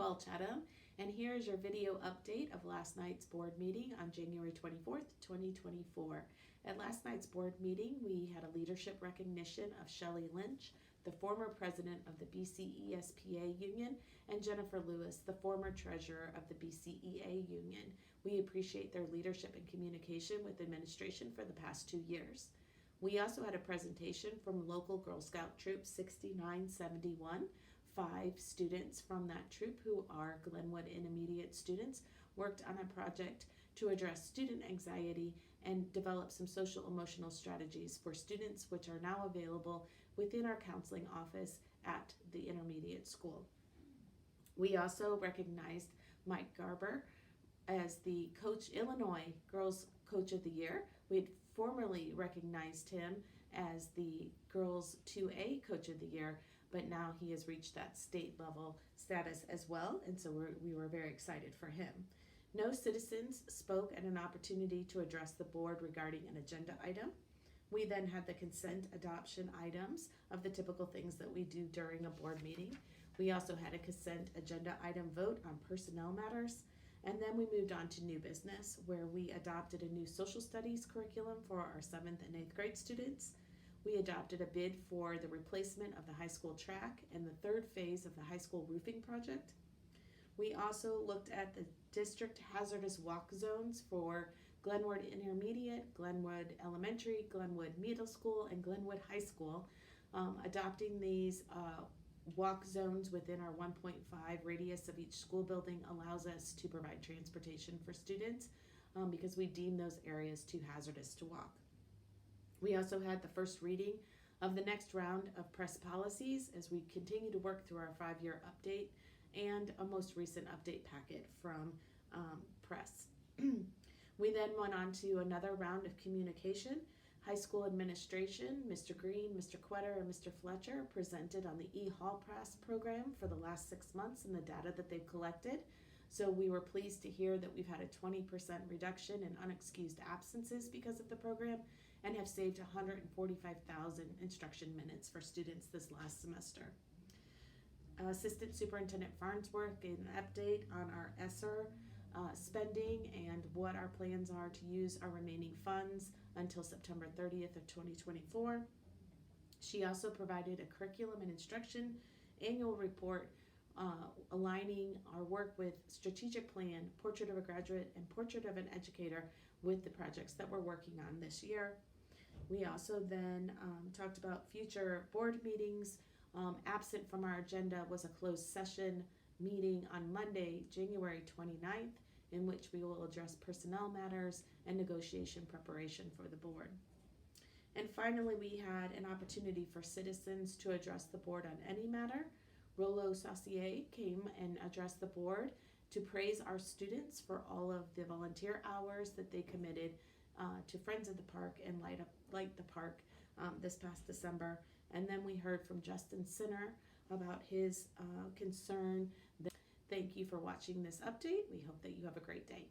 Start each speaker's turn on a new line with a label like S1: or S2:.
S1: Ball-Chatham, and here is your video update of last night's board meeting on January 24th, 2024. At last night's board meeting, we had a leadership recognition of Shelley Lynch, the former president of the BCESPA Union, and Jennifer Lewis, the former treasurer of the BCEA Union. We appreciate their leadership and communication with administration for the past 2 years. We also had a presentation from local Girl Scout Troop 6971. 5 students from that troop, who are Glenwood Intermediate students, worked on a project to address student anxiety and develop some social emotional strategies for students, which are now available within our counseling office at the intermediate school. We also recognized Mike Garber as the Illinois Girls Coach of the Year. We had formerly recognized him as the Girls 2A Coach of the Year, but now he has reached that state level status as well, and so we were very excited for him. No citizens spoke at an opportunity to address the board regarding an agenda item. We then had the consent adoption items of the typical things that we do during a board meeting. We also had a consent agenda item vote on personnel matters, and then we moved on to new business, where we adopted a new social studies curriculum for our 7th and 8th grade students. We adopted a bid for the replacement of the high school track and the 3rd phase of the high school roofing project. We also looked at the district hazardous walk zones for Glenwood Intermediate, Glenwood Elementary, Glenwood Middle School, and Glenwood High School. Adopting these walk zones within our 1.5 radius of each school building allows us to provide transportation for students because we deem those areas too hazardous to walk. We also had the first reading of the next round of press policies as we continue to work through our 5-year update and a most recent update packet from press. We then went on to another round of communication. High school administration, Mr. Green, Mr. Quetter, and Mr. Fletcher presented on the e-hall pass program for the last 6 months and the data that they've collected. So we were pleased to hear that we've had a 20% reduction in unexcused absences because of the program, and have saved 145,000 instruction minutes for students this last semester. Assistant Superintendent Farnsworth gave an update on our ESSER spending and what our plans are to use our remaining funds until September 30th of 2024. She also provided a curriculum and instruction annual report aligning our work with strategic plan, portrait of a graduate, and portrait of an educator with the projects that we're working on this year. We also then talked about future board meetings. Absent from our agenda was a closed session meeting on Monday, January 29th, in which we will address personnel matters and negotiation preparation for the board. And finally, we had an opportunity for citizens to address the board on any matter. Rollo Saucier came and addressed the board to praise our students for all of the volunteer hours that they committed to Friends of the Park and Light the Park this past December. And then we heard from Justin Sinner about his concern. Thank you for watching this update. We hope that you have a great day.